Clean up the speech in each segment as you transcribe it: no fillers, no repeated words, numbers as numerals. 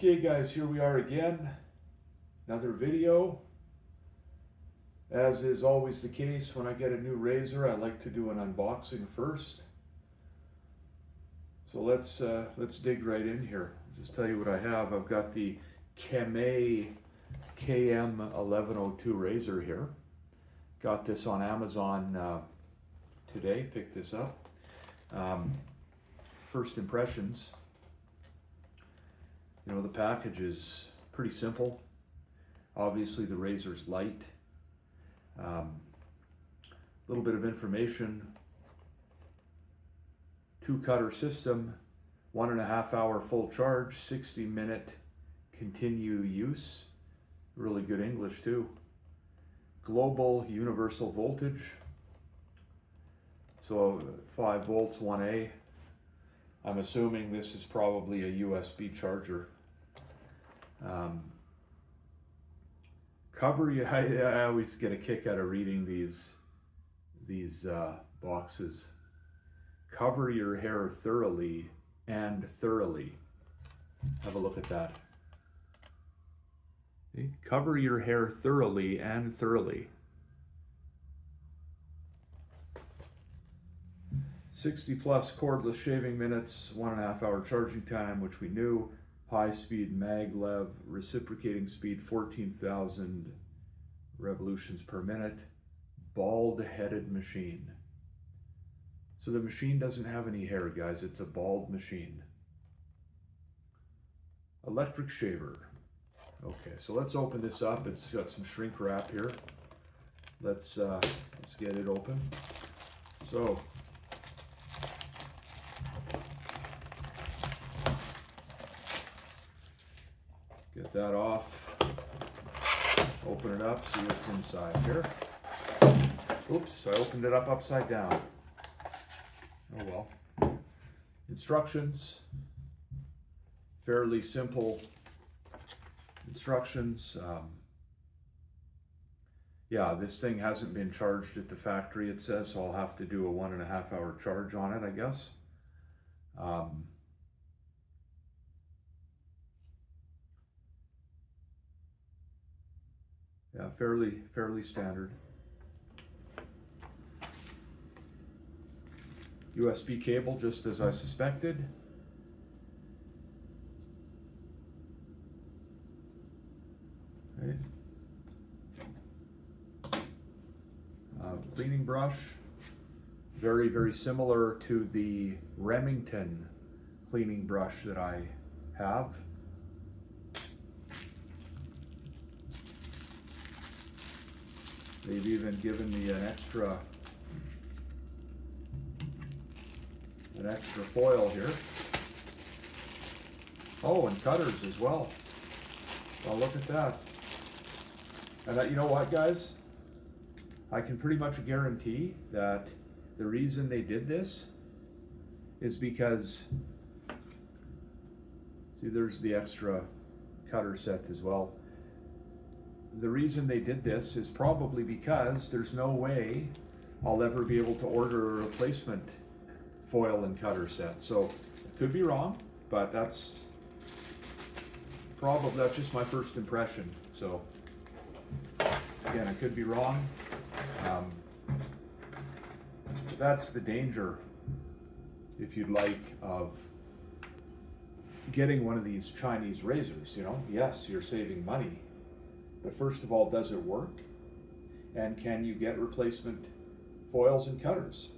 Okay guys, here we are again, another video. As is always the case, when I get a new razor, I like to do an unboxing first. So let's dig right in here. Just tell you what I have. I've got the Kemei KM1102 razor here. Got this on Amazon today, picked this up. First impressions. You know, the package is pretty simple. Obviously the razor's light. Little bit of information. 2-cutter system, 1.5 hour full charge, 60-minute continue use. Really good English too. Global universal voltage. So 5 volts, 1A. I'm assuming this is probably a USB charger. Cover you. I always get a kick out of reading these boxes. Cover your hair thoroughly and thoroughly. Have a look at that. Okay. Cover your hair thoroughly and thoroughly. 60 plus cordless shaving minutes, 1.5 hour charging time, which we knew. High speed maglev, reciprocating speed 14,000 revolutions per minute. Bald headed machine. So the machine doesn't have any hair, guys. It's a bald machine. Electric shaver. Okay, so let's open this up. It's got some shrink wrap here. Let's get it open. So get that off. Open it up, see what's inside here. Oops, I opened it up upside down. Oh well. Instructions. Fairly simple instructions. Yeah, this thing hasn't been charged at the factory, it says, so I'll have to do a 1.5 hour charge on it, I guess. Yeah, fairly standard. USB cable, just as I suspected. Okay. Cleaning brush, very similar to the Remington cleaning brush that I have. They've even given me an extra foil here. Oh, and cutters as well. Well, look at that. And you know what, guys? I can pretty much guarantee that the reason they did this is because, see, there's the extra cutter set as well. The reason they did this is probably because there's no way I'll ever be able to order a replacement foil and cutter set. So could be wrong, but that's just my first impression. So again, I could be wrong. But that's the danger, if you'd like, of getting one of these Chinese razors. You know, yes, you're saving money, but first of all, does it work? And can you get replacement foils and cutters?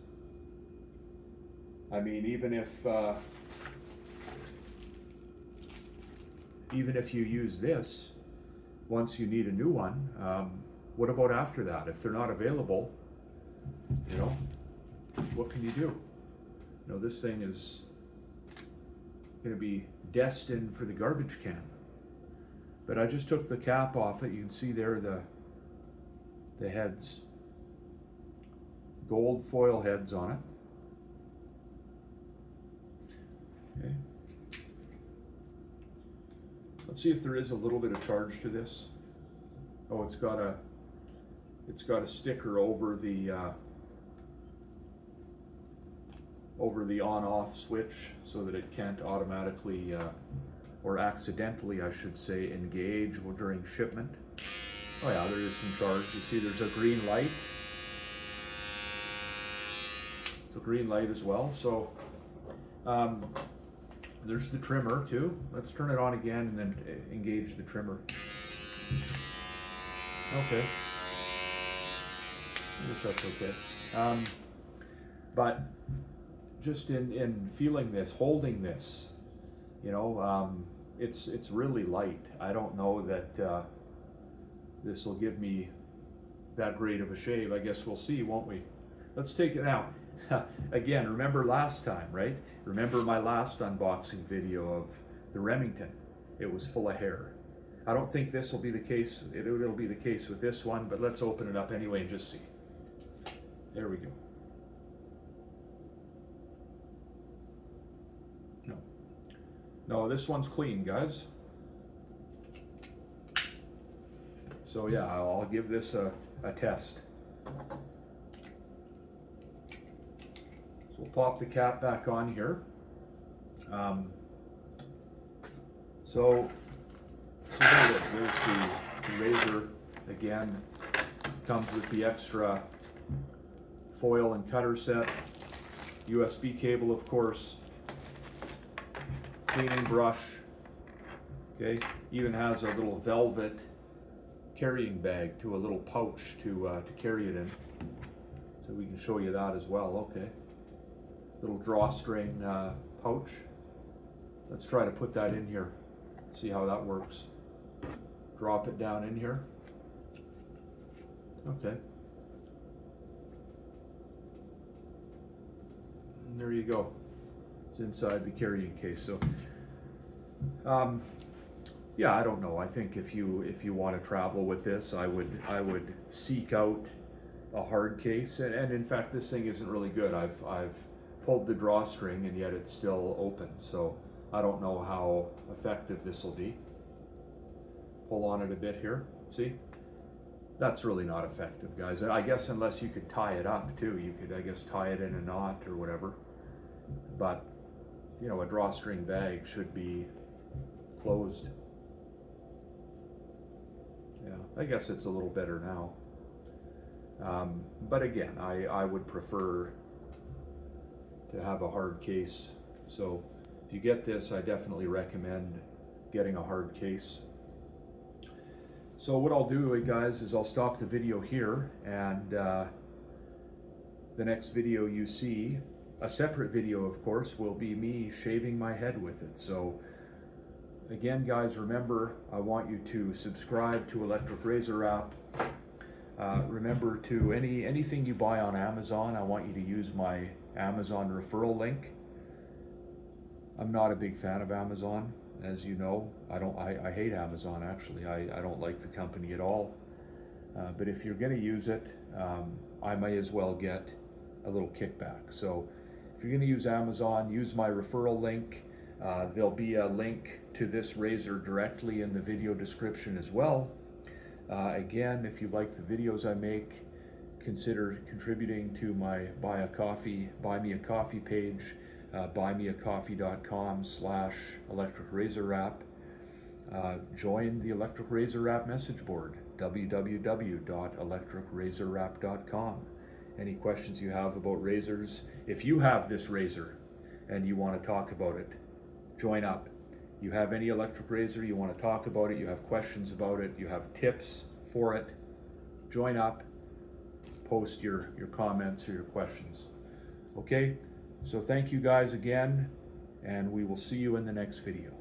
I mean, even if you use this, once you need a new one, what about after that? If they're not available, you know, what can you do? You know, this thing is going to be destined for the garbage can. But I just took the cap off it. You can see there the heads, gold foil heads on it. Okay. Let's see if there is a little bit of charge to this. Oh, it's got a sticker over the on-off switch so that it can't automatically or accidentally, I should say, engage during shipment. Oh yeah, there is some charge. You see there's a green light. It's a green light as well. So there's the trimmer too. Let's turn it on again and then engage the trimmer. Okay. I guess that's okay. But just in feeling this, holding this, you know, it's really light. I don't know that this will give me that great of a shave. I guess we'll see, won't we? Let's take it out. Again, remember last time, right? Remember my last unboxing video of the Remington. It was full of hair. I don't think this will be the case. It'll be the case with this one, but let's open it up anyway and just see. There we go. No, this one's clean, guys. So yeah, I'll give this a test. So we'll pop the cap back on here. So there it is. There's the razor. Again, comes with the extra foil and cutter set. USB cable, of course. Cleaning brush. Okay, even has a little velvet carrying bag to a little pouch to carry it in. So we can show you that as well. Okay, little drawstring pouch. Let's try to put that in here. See how that works. Drop it down in here. Okay. And there you go. It's inside the carrying case. So yeah, I don't know. I think if you want to travel with this, I would seek out a hard case. And in fact, this thing isn't really good. I've pulled the drawstring and yet it's still open. So I don't know how effective this will be. Pull on it a bit here. See? That's really not effective, guys. I guess unless you could tie it up too. You could, I guess, tie it in a knot or whatever. But you know, a drawstring bag should be closed. Yeah, I guess it's a little better now. But again, I would prefer to have a hard case. So if you get this, I definitely recommend getting a hard case. So what I'll do, guys, is I'll stop the video here, and the next video you see, a separate video, of course, will be me shaving my head with it. So again, guys, remember, I want you to subscribe to Electric Razor Wrap. Remember to anything you buy on Amazon, I want you to use my Amazon referral link. I'm not a big fan of Amazon, as you know. I hate Amazon, actually. I don't like the company at all. But if you're going to use it, I may as well get a little kickback. So if you're going to use Amazon, use my referral link. There'll be a link to this razor directly in the video description as well. Again, if you like the videos I make, consider contributing to my Buy Me a Coffee page, buymeacoffee.com/Electric Razor Wrap. Join the Electric Razor Wrap message board, www.electricrazorwrap.com. Any questions you have about razors, if you have this razor and you want to talk about it, join up. You have any electric razor, you want to talk about it, you have questions about it, you have tips for it, join up, post your comments or your questions. Okay, so thank you guys again, and we will see you in the next video.